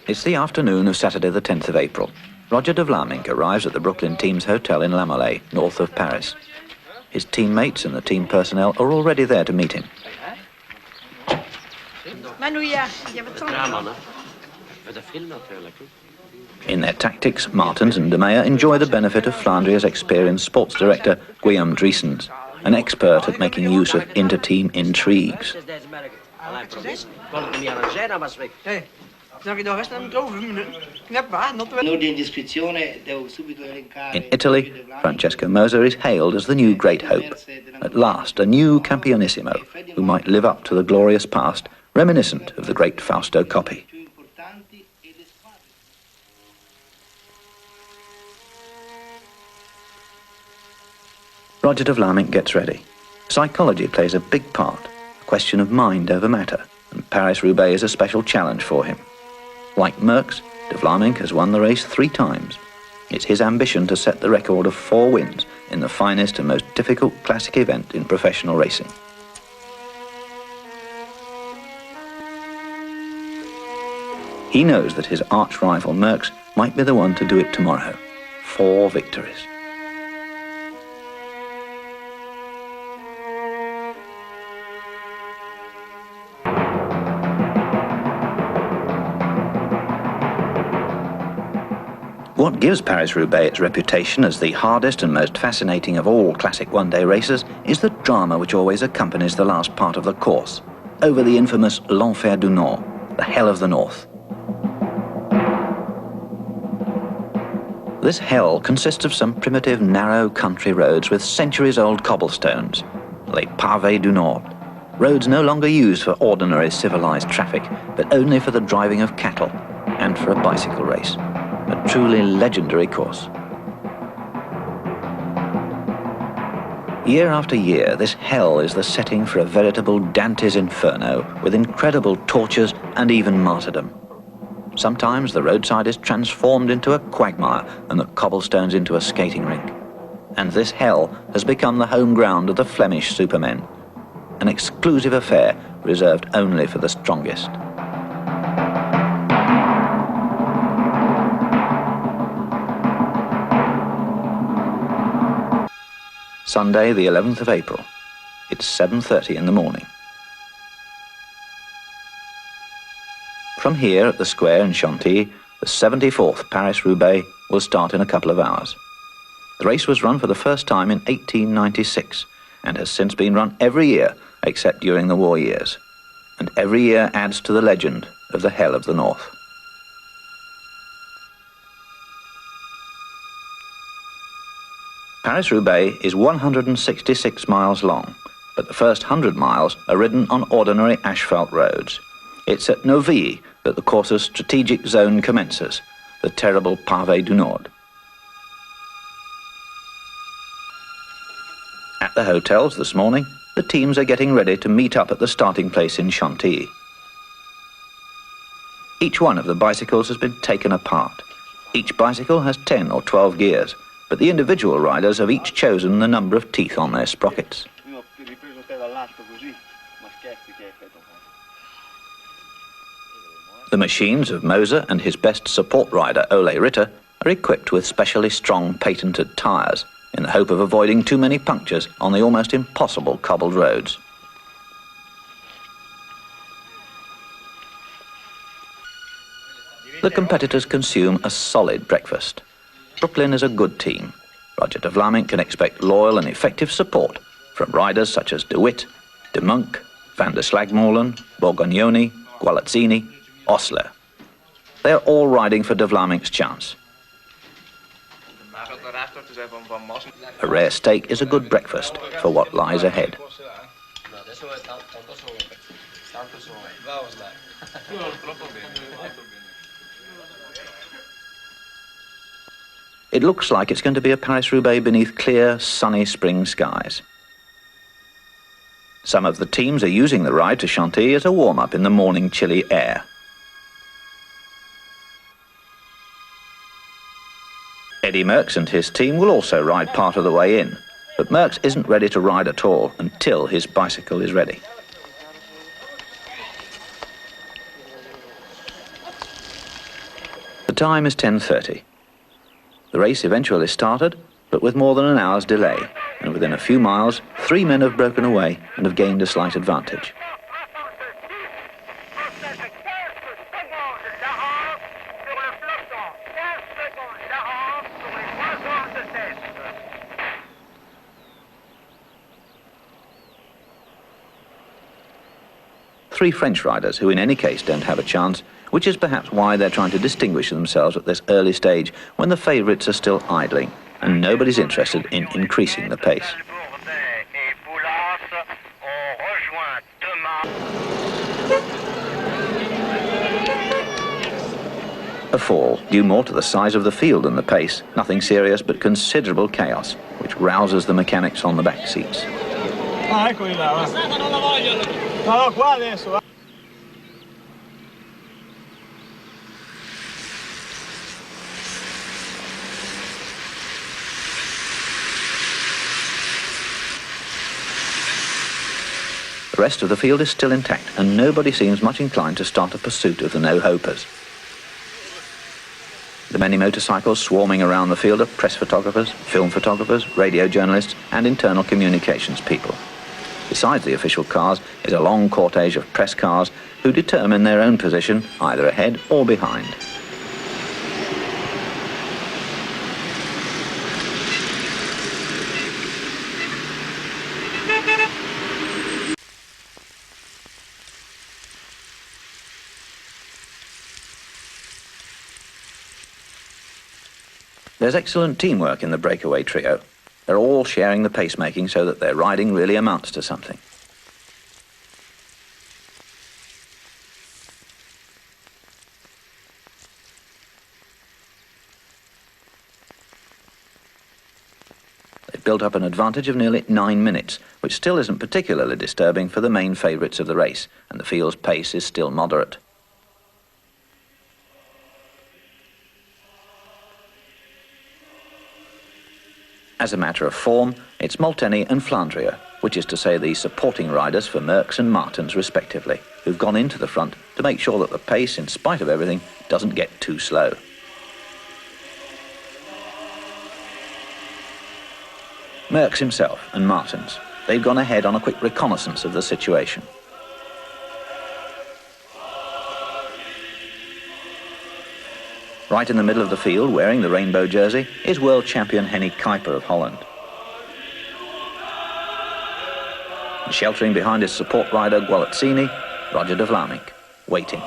It's the afternoon of Saturday the 10th of April. Roger de Vlaminck arrives at the Brooklyn team's hotel in La Mollet, north of Paris. His teammates and the team personnel are already there to meet him. In their tactics, Martens and De Meyer enjoy the benefit of Flandria's experienced sports director, Guillaume Driessens, an expert at making use of inter-team intrigues. In Italy, Francesco Moser is hailed as the new great hope. At last, a new Campionissimo, who might live up to the glorious past, reminiscent of the great Fausto Coppi. Roger de Vlaminck gets ready. Psychology plays a big part, a question of mind over matter, and Paris-Roubaix is a special challenge for him. Like Merckx, de Vlaminck has won the race 3 times. It's his ambition to set the record of 4 wins in the finest and most difficult classic event in professional racing. He knows that his arch-rival Merckx might be the one to do it tomorrow. 4 victories. What gives Paris-Roubaix its reputation as the hardest and most fascinating of all classic one-day races is the drama which always accompanies the last part of the course, over the infamous l'Enfer du Nord, the Hell of the North. This hell consists of some primitive, narrow country roads with centuries-old cobblestones, les pavés du Nord, roads no longer used for ordinary civilized traffic, but only for the driving of cattle and for a bicycle race. A truly legendary course. Year after year, this hell is the setting for a veritable Dante's Inferno with incredible tortures and even martyrdom. Sometimes the roadside is transformed into a quagmire and the cobblestones into a skating rink. And this hell has become the home ground of the Flemish supermen, an exclusive affair reserved only for the strongest. Sunday, the 11th of April. It's 7:30 in the morning. From here at the square in Chantilly, the 74th Paris-Roubaix will start in a couple of hours. The race was run for the first time in 1896 and has since been run every year except during the war years. And every year adds to the legend of the Hell of the North. Paris-Roubaix is 166 miles long, but the first 100 miles are ridden on ordinary asphalt roads. It's at Novilly that the course's strategic zone commences, the terrible Pavé du Nord. At the hotels this morning, the teams are getting ready to meet up at the starting place in Chantilly. Each one of the bicycles has been taken apart. Each bicycle has 10 or 12 gears, but the individual riders have each chosen the number of teeth on their sprockets. The machines of Moser and his best support rider, Ole Ritter, are equipped with specially strong patented tyres in the hope of avoiding too many punctures on the almost impossible cobbled roads. The competitors consume a solid breakfast. Brooklyn is a good team. Roger de Vlaminck can expect loyal and effective support from riders such as De Witt, De Monk, Van der Slagmolen, Borgognoni, Gualazzini, Osler. They are all riding for de Vlaminck's chance. A rare steak is a good breakfast for what lies ahead. It looks like it's going to be a Paris-Roubaix beneath clear, sunny spring skies. Some of the teams are using the ride to Chantilly as a warm-up in the morning chilly air. Eddy Merckx and his team will also ride part of the way in, but Merckx isn't ready to ride at all until his bicycle is ready. The time is 10:30. The race eventually started, but with more than an hour's delay, and within a few miles, 3 men have broken away and have gained a slight advantage. Three French riders who in any case don't have a chance, which is perhaps why they're trying to distinguish themselves at this early stage when the favourites are still idling and nobody's interested in increasing the pace. A fall, due more to the size of the field than the pace, nothing serious but considerable chaos, which rouses the mechanics on the back seats. The rest of the field is still intact, and nobody seems much inclined to start a pursuit of the no-hopers. The many motorcycles swarming around the field are press photographers, film photographers, radio journalists, and internal communications people. Besides the official cars is a long cortege of press cars who determine their own position either ahead or behind. There's excellent teamwork in the breakaway trio. They're all sharing the pacemaking so that their riding really amounts to something. They've built up an advantage of nearly 9 minutes, which still isn't particularly disturbing for the main favourites of the race, and the field's pace is still moderate. As a matter of form, it's Molteni and Flandria, which is to say the supporting riders for Merckx and Martens respectively, who've gone into the front to make sure that the pace, in spite of everything, doesn't get too slow. Merckx himself and Martens, they've gone ahead on a quick reconnaissance of the situation. Right in the middle of the field, wearing the rainbow jersey, is world champion Henny Kuiper of Holland. And sheltering behind his support rider Gualazzini, Roger de Vlaming, waiting.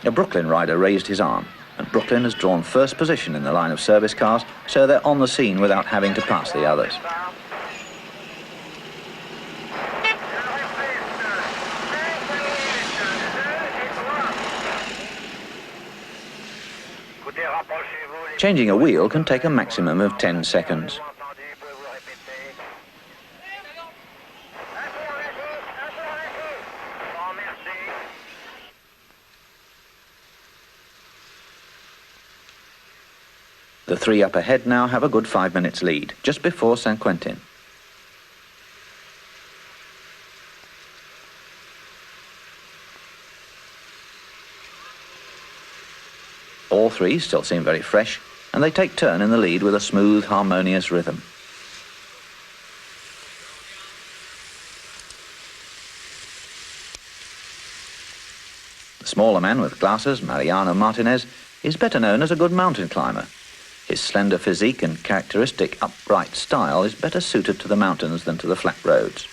A Brooklyn rider raised his arm, and Brooklyn has drawn first position in the line of service cars, so they're on the scene without having to pass the others. Changing a wheel can take a maximum of 10 seconds. The three up ahead now have a good 5 minutes lead, just before Saint-Quentin. All three still seem very fresh, and they take turn in the lead with a smooth, harmonious rhythm. The smaller man with glasses, Mariano Martinez, is better known as a good mountain climber. His slender physique and characteristic upright style is better suited to the mountains than to the flat roads.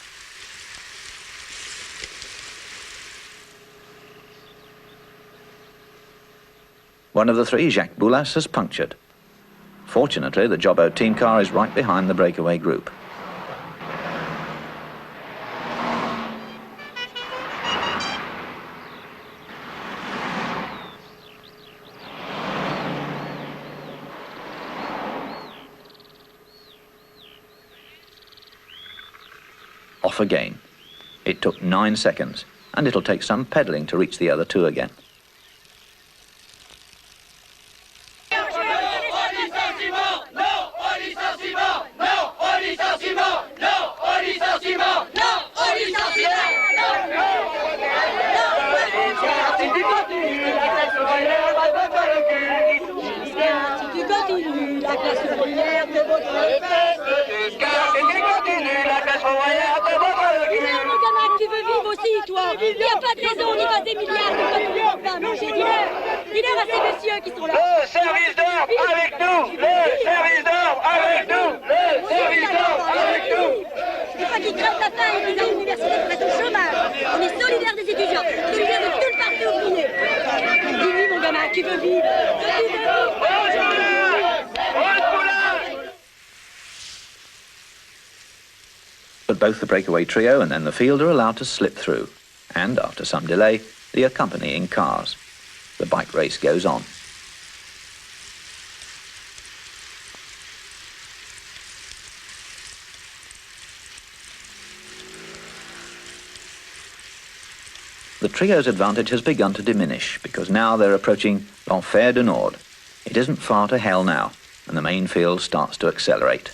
One of the three, Jacques Boulas, has punctured. Fortunately, the Jobbo team car is right behind the breakaway group. Off again. It took 9 seconds, and it'll take some pedalling to reach the other two again. No, continue la classe ouvrière de votre Et qui continue la classe ouvrière de votre Dis-leur, mon gamin, que tu veux vivre aussi, toi. Il n'y a pas de raison, on y passe des milliards de fois tous les pas manger. Dis-leur à ces messieurs qui sont là. Le service d'ordre avec nous. Le service d'ordre avec nous. Le service d'ordre avec nous. Je dis pas qu'ils crèvent la faim et qu'ils aillent à l'université pour être au chômage. On est solidaires des étudiants, solidaires de tout le parti ouvrier. Dis-lui, mon gamin, tu veux vivre. But both the breakaway trio and then the field are allowed to slip through, and after some delay, the accompanying cars. The bike race goes on. The trio's advantage has begun to diminish because now they're approaching l'Enfer du Nord. It isn't far to hell now, and the main field starts to accelerate.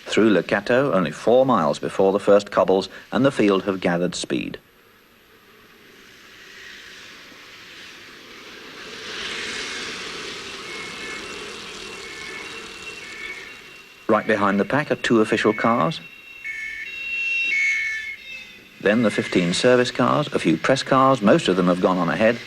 Through Le Cateau, only 4 miles before the first cobbles, and the field have gathered speed. Right behind the pack are 2 official cars. Then the 15 service cars, a few press cars, most of them have gone on ahead.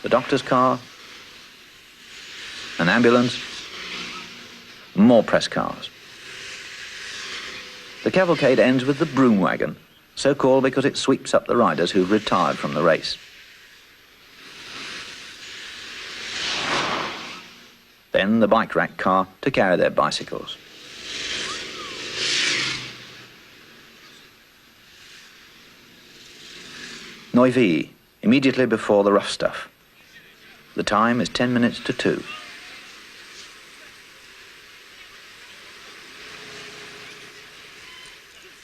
The doctor's car, an ambulance, more press cars. The cavalcade ends with the broom wagon, so called because it sweeps up the riders who've retired from the race. Then the bike rack car to carry their bicycles. Neuilly, immediately before the rough stuff. The time is 10 minutes to 2.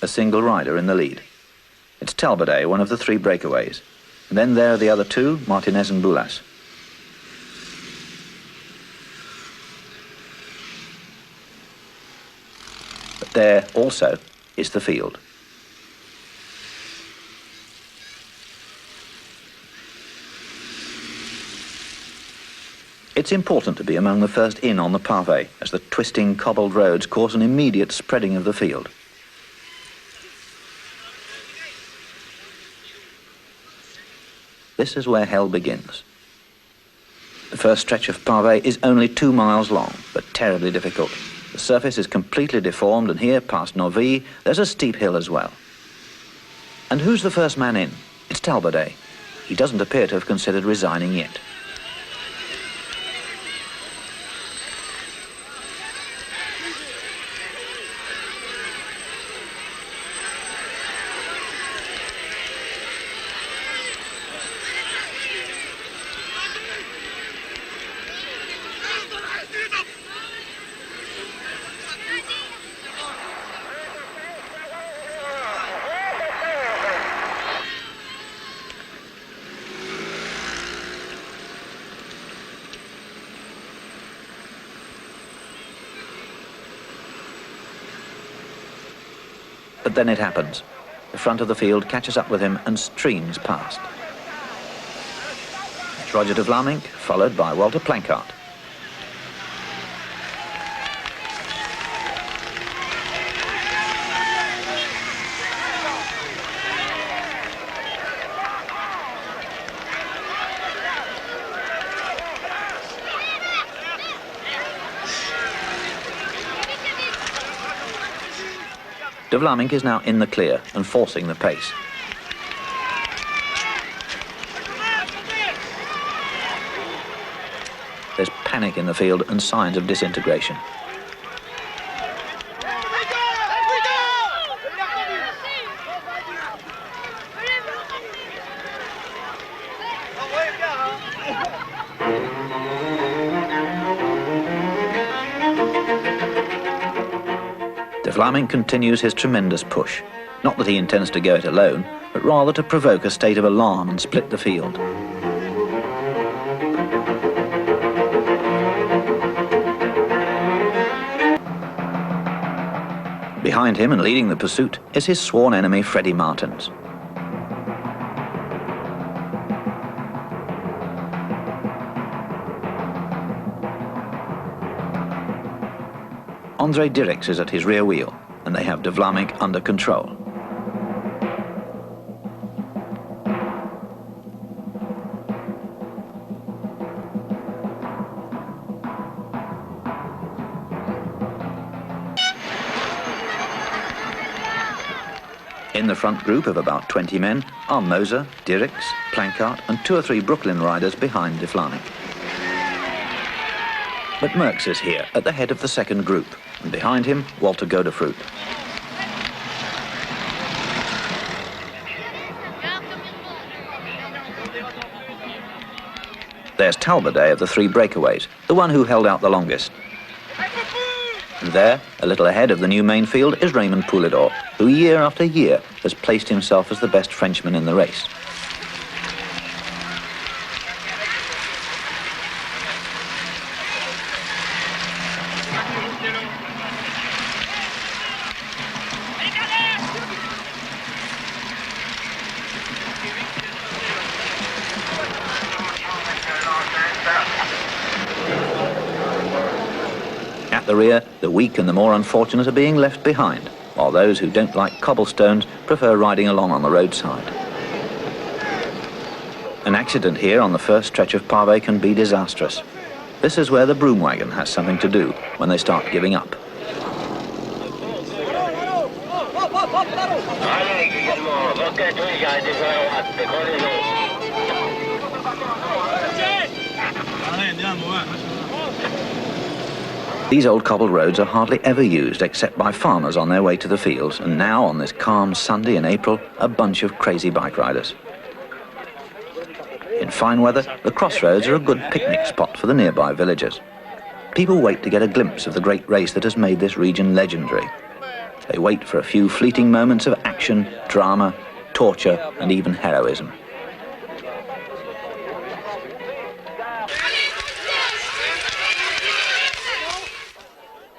A single rider in the lead. It's Talbot, one of the 3 breakaways. And then there are the other 2, Martinez and Boulas. But there also is the field. It's important to be among the first in on the pavé, as the twisting cobbled roads cause an immediate spreading of the field. This is where hell begins. The first stretch of pavé is only 2 miles long, but terribly difficult. The surface is completely deformed, and here, past Neuilly, there's a steep hill as well. And who's the first man in? It's Talbot. He doesn't appear to have considered resigning yet. But then it happens. The front of the field catches up with him and streams past. It's Roger de Vlamingh, followed by Walter Planckaert. De Vlamingh is now in the clear and forcing the pace. There's panic in the field and signs of disintegration. De Vlamingh continues his tremendous push. Not that he intends to go it alone, but rather to provoke a state of alarm and split the field. Behind him and leading the pursuit is his sworn enemy Freddie Martens. André Dirks is at his rear wheel, and they have De Vlaeminck under control. In the front group of about 20 men are Moser, Dirks, Planckaert and 2 or 3 Brooklyn riders behind De Vlaeminck. But Merckx is here at the head of the second group, and behind him, Walter Godefroot. There's Talbot of the 3 breakaways, the one who held out the longest. And there, a little ahead of the new main field, is Raymond Poulidor, who year after year has placed himself as the best Frenchman in the race. At the rear, the weak and the more unfortunate are being left behind, while those who don't like cobblestones prefer riding along on the roadside. An accident here on the first stretch of pave can be disastrous. This is where the broom wagon has something to do when they start giving up. These old cobbled roads are hardly ever used except by farmers on their way to the fields, and now on this calm Sunday in April, a bunch of crazy bike riders. In fine weather, the crossroads are a good picnic spot for the nearby villagers. People wait to get a glimpse of the great race that has made this region legendary. They wait for a few fleeting moments of action, drama, torture, and even heroism.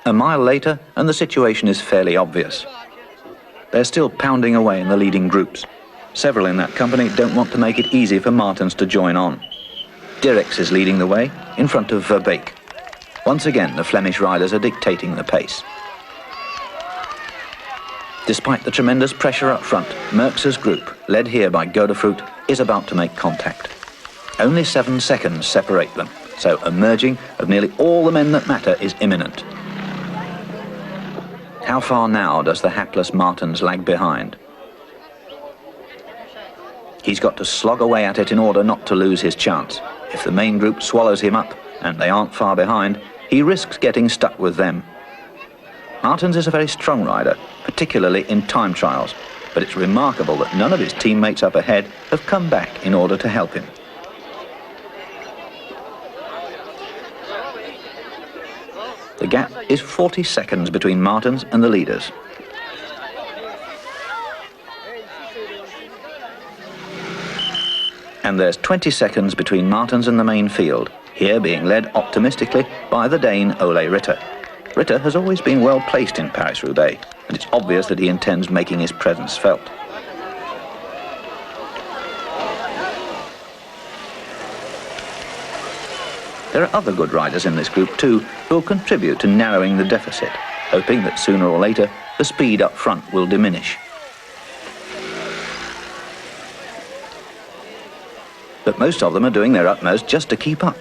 A mile later, and the situation is fairly obvious. They're still pounding away in the leading groups. Several in that company don't want to make it easy for Martens to join on. Dirks is leading the way, in front of Verbeek. Once again, the Flemish riders are dictating the pace. Despite the tremendous pressure up front, Merckx's group, led here by Godefroot, is about to make contact. Only 7 seconds separate them, so a merging of nearly all the men that matter is imminent. How far now does the hapless Martens lag behind? He's got to slog away at it in order not to lose his chance. If the main group swallows him up, and they aren't far behind, he risks getting stuck with them. Martens is a very strong rider, particularly in time trials, but it's remarkable that none of his teammates up ahead have come back in order to help him. The gap is 40 seconds between Martens and the leaders. And there's 20 seconds between Martens and the main field, here being led optimistically by the Dane Ole Ritter. Ritter has always been well placed in Paris-Roubaix, and it's obvious that he intends making his presence felt. There are other good riders in this group too, who will contribute to narrowing the deficit, hoping that sooner or later the speed up front will diminish. But most of them are doing their utmost just to keep up.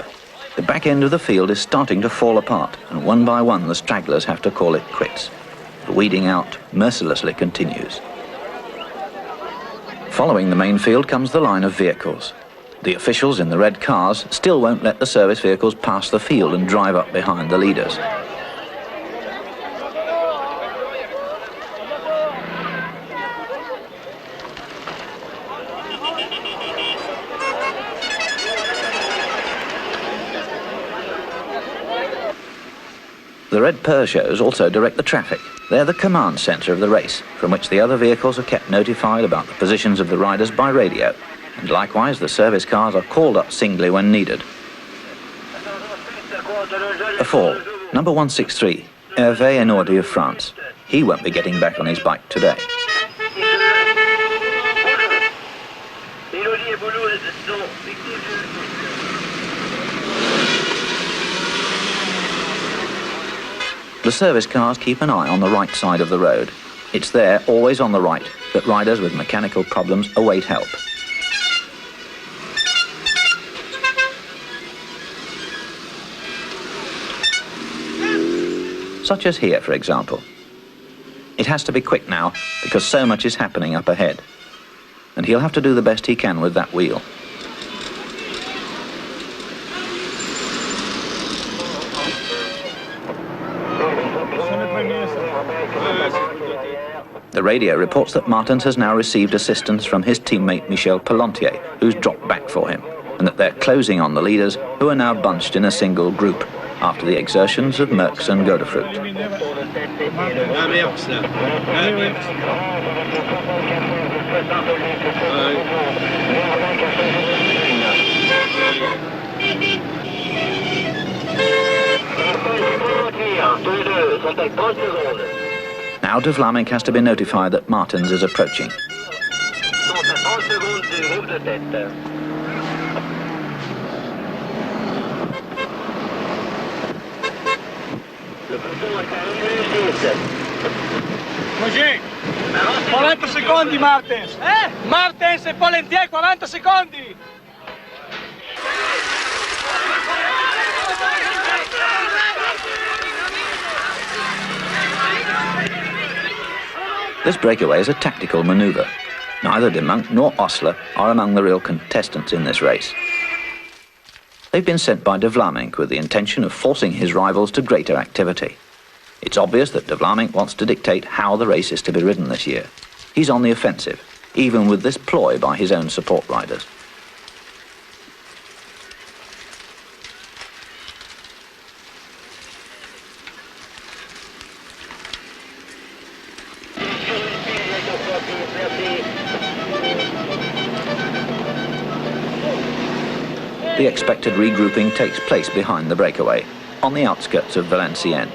The back end of the field is starting to fall apart, and one by one the stragglers have to call it quits. The weeding out mercilessly continues. Following the main field comes the line of vehicles. The officials in the red cars still won't let the service vehicles pass the field and drive up behind the leaders. The red Peugeots also direct the traffic, They're the command centre of the race, from which the other vehicles are kept notified about the positions of the riders by radio, and likewise the service cars are called up singly when needed. A fall, number 163, Hervé Enordi of France. He won't be getting back on his bike today. The service cars keep an eye on the right side of the road. It's there, always on the right, that riders with mechanical problems await help. Such as here, for example. It has to be quick now, because so much is happening up ahead. And he'll have to do the best he can with that wheel. The radio reports that Martens has now received assistance from his teammate Michel Pellantier, who's dropped back for him, and that they're closing on the leaders, who are now bunched in a single group, after the exertions of Merckx and Godefroot. Now de Vlaminck has to be notified that Martens is approaching. Così, 40 secondi Martens, Martens e Pellantier, 40 secondi! This breakaway is a tactical manoeuvre. Neither de Monk nor Osler are among the real contestants in this race. They've been sent by de Vlaminck with the intention of forcing his rivals to greater activity. It's obvious that de Vlaminck wants to dictate how the race is to be ridden this year. He's on the offensive, even with this ploy by his own support riders. The expected regrouping takes place behind the breakaway, on the outskirts of Valenciennes.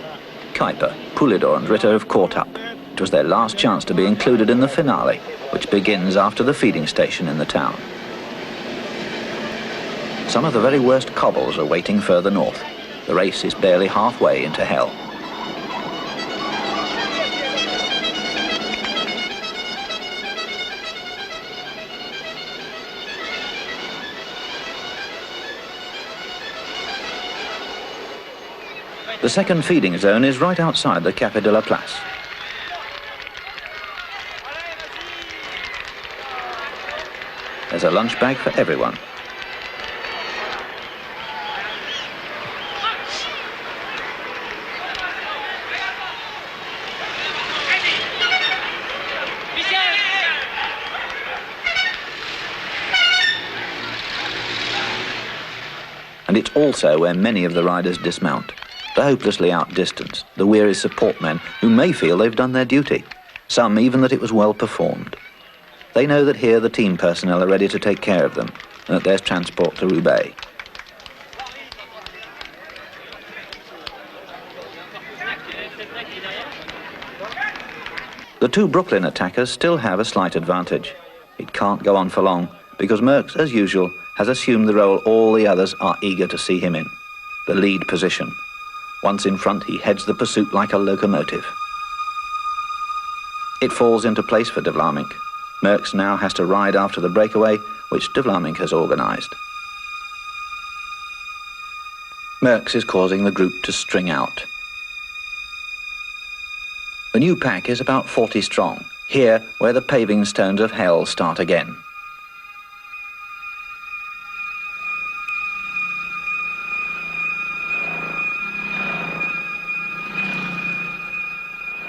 Kuiper, Poulidor and Ritter have caught up. It was their last chance to be included in the finale, which begins after the feeding station in the town. Some of the very worst cobbles are waiting further north. The race is barely halfway into hell. The second feeding zone is right outside the Café de la Place. There's a lunch bag for everyone. And it's also where many of the riders dismount. The hopelessly outdistanced, the weary support men who may feel they've done their duty, some even that it was well performed. They know that here the team personnel are ready to take care of them, and that there's transport to Roubaix. The two Brooklyn attackers still have a slight advantage. It can't go on for long, because Merckx, as usual, has assumed the role all the others are eager to see him in, the lead position. Once in front, he heads the pursuit like a locomotive. It falls into place for de Vlaminck. Merckx now has to ride after the breakaway, which de Vlaminck has organised. Merckx is causing the group to string out. The new pack is about 40 strong, here where the paving stones of hell start again.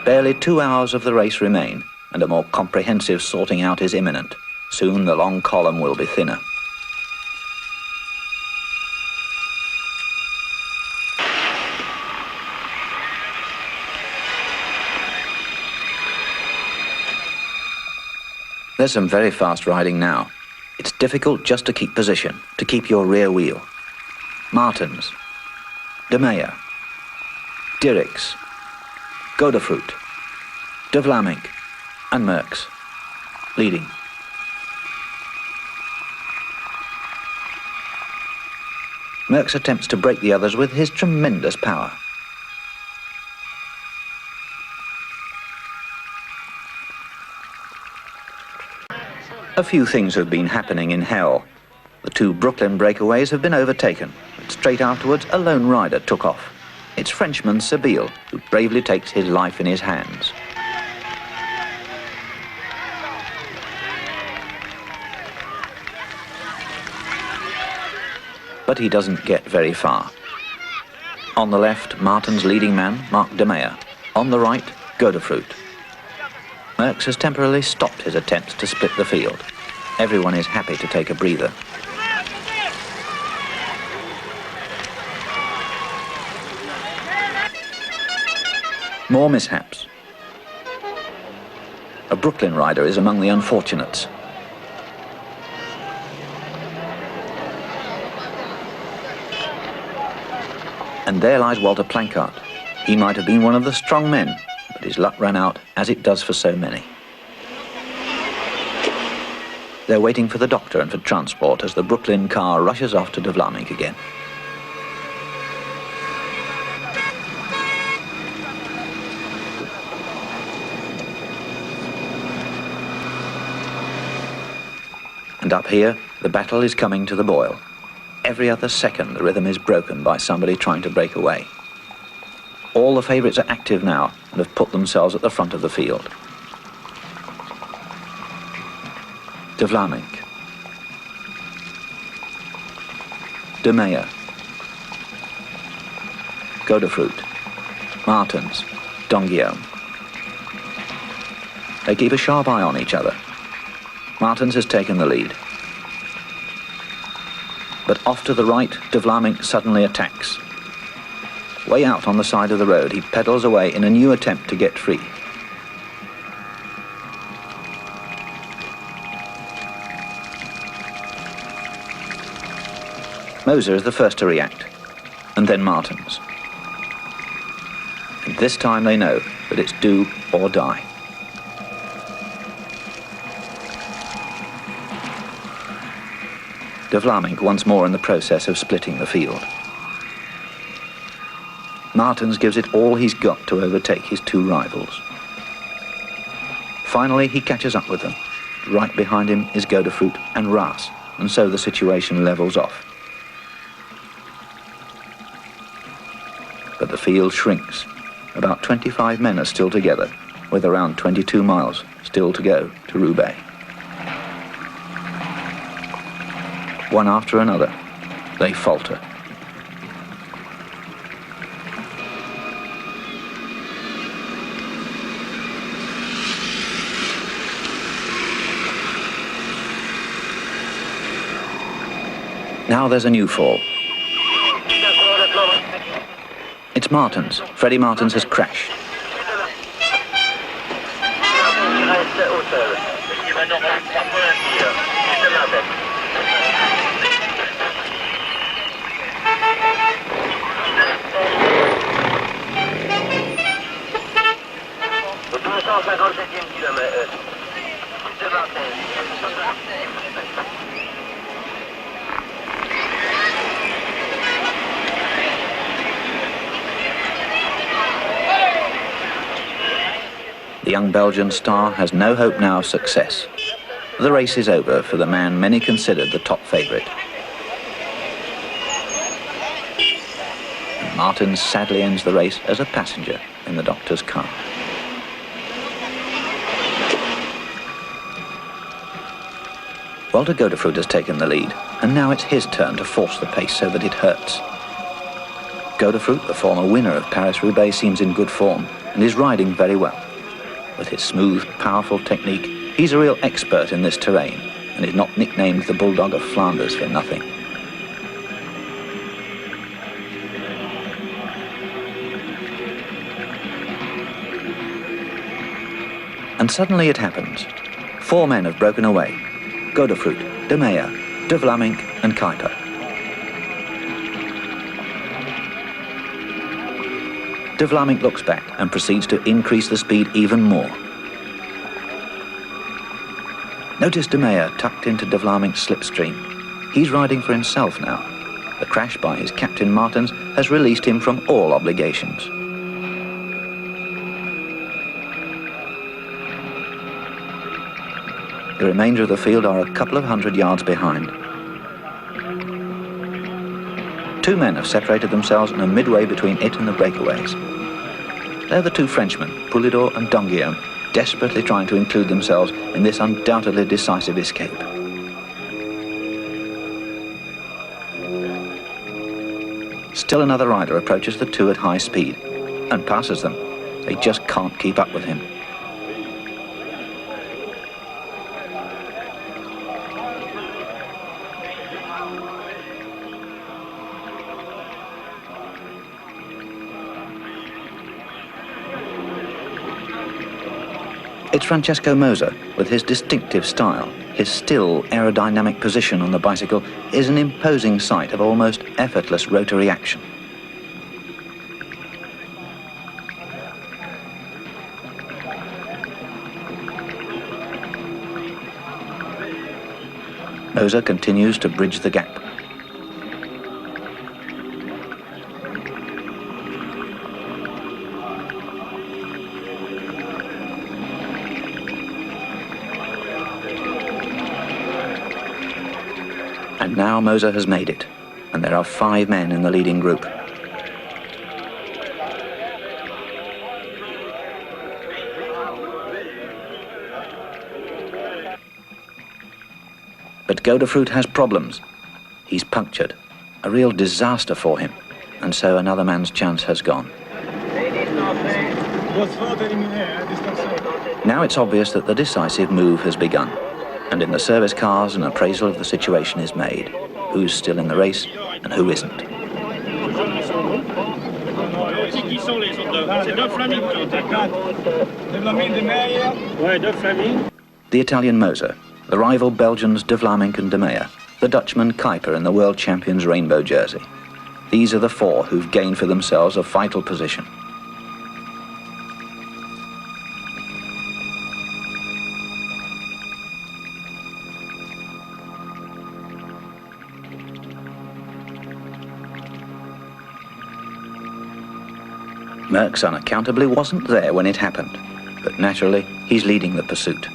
Barely 2 hours of the race remain, and a more comprehensive sorting out is imminent. Soon the long column will be thinner. There's some very fast riding now. It's difficult just to keep position, to keep your rear wheel. Martens, De Meyer, Dirks, Godefroot, De Vlamingh and Merckx leading. Merckx attempts to break the others with his tremendous power. A few things have been happening in hell. The two Brooklyn breakaways have been overtaken, but straight afterwards a lone rider took off. It's Frenchman Sabille, who bravely takes his life in his hands. But he doesn't get very far. On the left, Martin's leading man, Marc De Meyer. On the right, Godefroot. Merckx has temporarily stopped his attempts to split the field. Everyone is happy to take a breather. More mishaps. A Brooklyn rider is among the unfortunates. And there lies Walter Planckaert. He might have been one of the strong men, but his luck ran out, as it does for so many. They're waiting for the doctor and for transport as the Brooklyn car rushes off to De Vlamingh again. And up here, the battle is coming to the boil. Every other second, the rhythm is broken by somebody trying to break away. All the favourites are active now and have put themselves at the front of the field. De Vlamingh, De Meyer, Godefroot, Martens, Donguillaume. They keep a sharp eye on each other. Martens has taken the lead. But off to the right, De Vlamingh suddenly attacks. Way out on the side of the road, he pedals away in a new attempt to get free. Moser is the first to react, and then Martens. And this time they know that it's do or die. De Vlamingh once more in the process of splitting the field. Martens gives it all he's got to overtake his two rivals. Finally, he catches up with them. Right behind him is Godefroot and Raas, and so the situation levels off. But the field shrinks. About 25 men are still together, with around 22 miles still to go to Roubaix. One after another, they falter. Now there's a new fall. It's Martens. Freddie Martens has crashed. The young Belgian star has no hope now of success. The race is over for the man many considered the top favourite. And Martens sadly ends the race as a passenger in the doctor's car. Walter Godefroot has taken the lead, and now it's his turn to force the pace so that it hurts. Godefroot, the former winner of Paris-Roubaix, seems in good form and is riding very well. With his smooth, powerful technique, he's a real expert in this terrain and is not nicknamed the Bulldog of Flanders for nothing. And suddenly it happens. 4 men have broken away. Godefroot, De Meyer, De Vlamingh and Kuiper. De Vlamingh looks back and proceeds to increase the speed even more. Notice De Meyer tucked into De Vlamingh's slipstream. He's riding for himself now. The crash by his captain Martens has released him from all obligations. The remainder of the field are a couple of hundred yards behind. 2 men have separated themselves and are midway between it and the breakaways. They're the 2 Frenchmen, Poulidor and Donguillaume, desperately trying to include themselves in this undoubtedly decisive escape. Still another rider approaches the 2 at high speed and passes them. They just can't keep up with him. It's Francesco Moser, with his distinctive style. His still aerodynamic position on the bicycle is an imposing sight of almost effortless rotary action. Moser continues to bridge the gap. And now Moser has made it, and there are 5 men in the leading group. But Godefroot has problems. He's punctured, a real disaster for him, and so another man's chance has gone. Now it's obvious that the decisive move has begun, and in the service cars an appraisal of the situation is made. Who's still in the race and who isn't. The Italian Moser, the rival Belgians De Vlamingh and De Meyer, the Dutchman Kuiper in the world champion's rainbow jersey. These are the 4 who've gained for themselves a vital position. Merckx unaccountably wasn't there when it happened, but naturally he's leading the pursuit.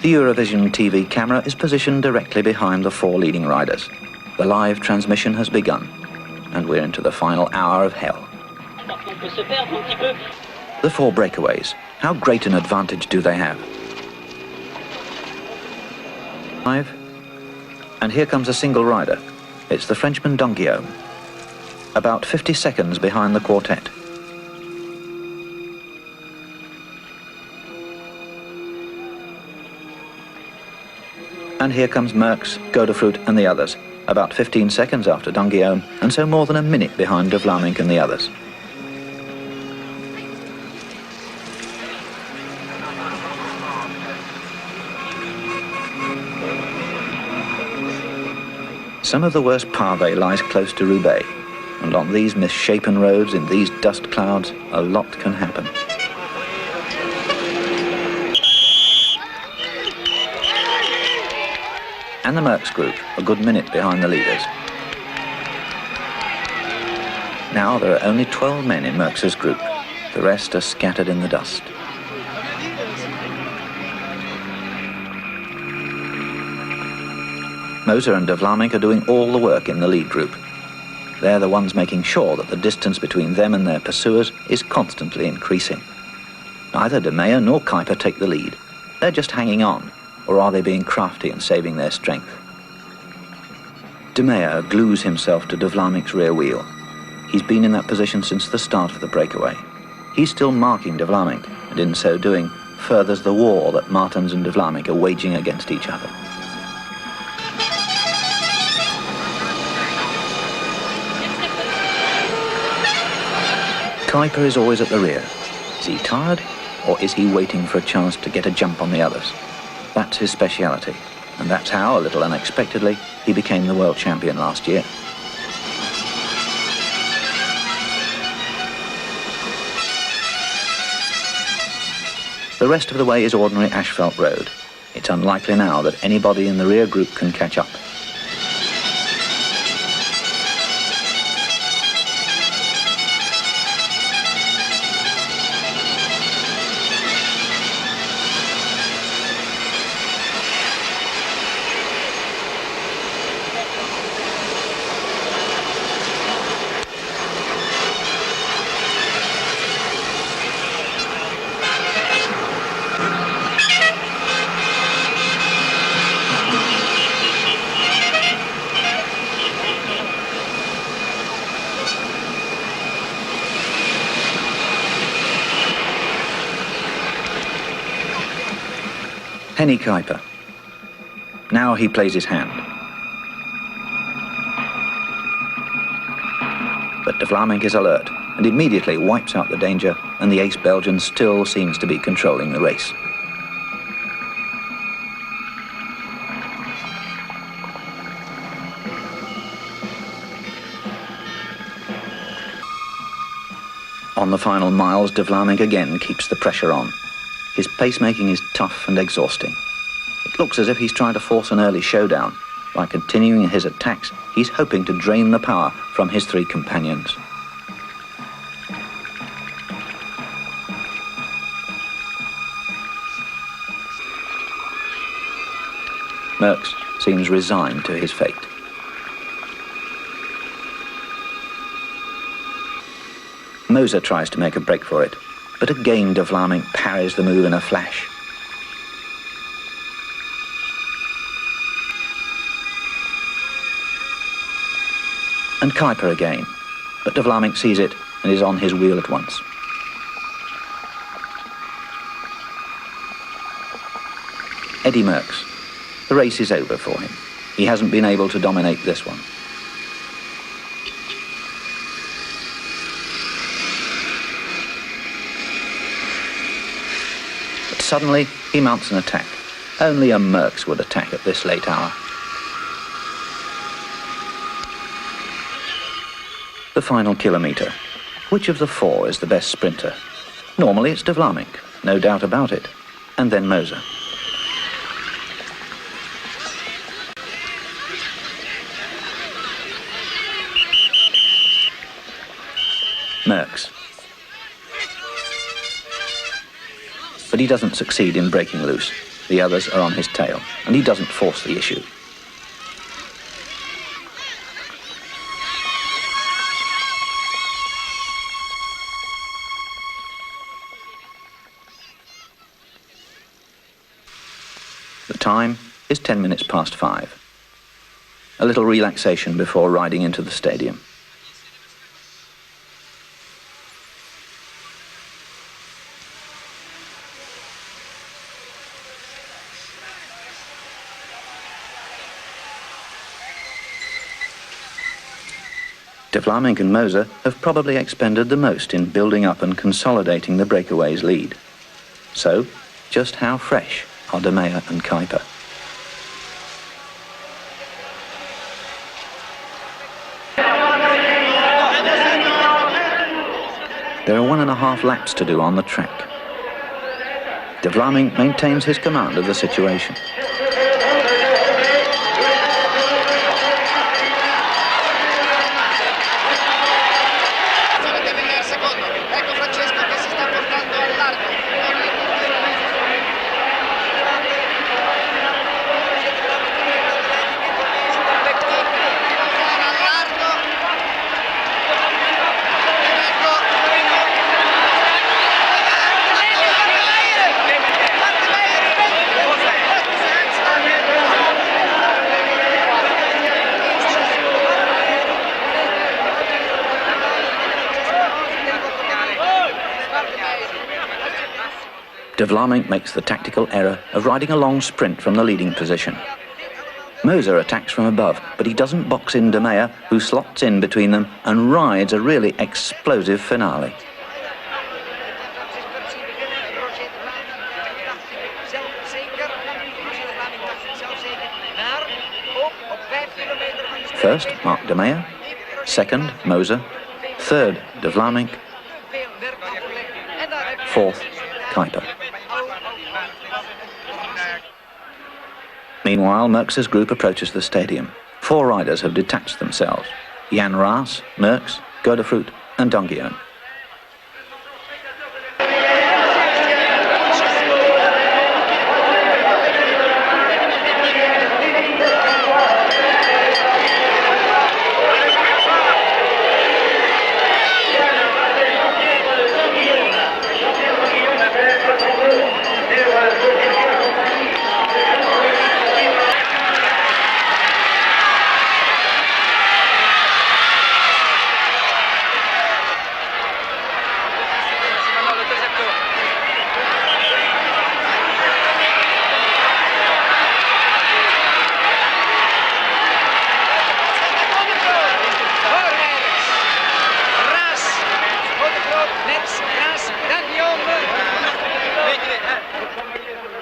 The Eurovision TV camera is positioned directly behind the 4 leading riders. The live transmission has begun, and we're into the final hour of hell. The 4 breakaways, how great an advantage do they have? 5. And here comes a single rider. It's the Frenchman Donguillaume, about 50 seconds behind the quartet. And here comes Merckx, Godefroot and the others, about 15 seconds after Donguillaume, and so more than a minute behind De Vlamingh and the others. Some of the worst pavé lies close to Roubaix, and on these misshapen roads in these dust clouds, a lot can happen. And the Merckx group, a good minute behind the leaders. Now there are only 12 men in Merckx's group. The rest are scattered in the dust. Moser and De Vlamingh are doing all the work in the lead group. They're the ones making sure that the distance between them and their pursuers is constantly increasing. Neither De Meyer nor Kuiper take the lead. They're just hanging on, or are they being crafty and saving their strength? De Meyer glues himself to De Vlamingh's rear wheel. He's been in that position since the start of the breakaway. He's still marking De Vlamingh, and in so doing, furthers the war that Martens and de Vlaeminck are waging against each other. Kuiper is always at the rear. Is he tired, or is he waiting for a chance to get a jump on the others? That's his speciality, and that's how, a little unexpectedly, he became the world champion last year. The rest of the way is ordinary asphalt road. It's unlikely now that anybody in the rear group can catch up. Henny Kuiper. Now he plays his hand. But de Vlaeminck is alert and immediately wipes out the danger, and the ace Belgian still seems to be controlling the race. On the final miles, de Vlaeminck again keeps the pressure on. His pacemaking is tough and exhausting. It looks as if he's trying to force an early showdown. By continuing his attacks, he's hoping to drain the power from his three companions. Merckx seems resigned to his fate. Moser tries to make a break for it, but again de Vlaeminck parries the move in a flash. And Kuiper again, but de Vlaeminck sees it and is on his wheel at once. Eddy Merckx. The race is over for him. He hasn't been able to dominate this one. Suddenly, he mounts an attack. Only a Merckx would attack at this late hour. The final kilometre. Which of the four is the best sprinter? Normally it's de Vlaeminck, no doubt about it. And then Moser. Merckx. But he doesn't succeed in breaking loose. The others are on his tail, and he doesn't force the issue. The time is 10 minutes past 5. A little relaxation before riding into the stadium. De Vlaeminck and Moser have probably expended the most in building up and consolidating the breakaways' lead. So, just how fresh are De Meyer and Kuiper? There are 1.5 laps to do on the track. De Vlaeminck maintains his command of the situation. De Vlaminck makes the tactical error of riding a long sprint from the leading position. Moser attacks from above, but he doesn't box in De Meyer, who slots in between them and rides a really explosive finale. First, Mark De Meyer. Second, Moser. Third, De Vlaminck. Fourth, Kuiper. Meanwhile, Merckx's group approaches the stadium. 4 riders have detached themselves: Jan Raas, Merckx, Godefroot and Donguillon.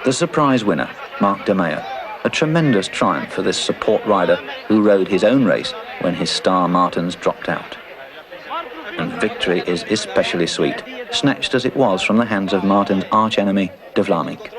The surprise winner, Mark De Meyer, a tremendous triumph for this support rider who rode his own race when his star Martens dropped out. And victory is especially sweet, snatched as it was from the hands of Martens' arch-enemy, De Vlaminck.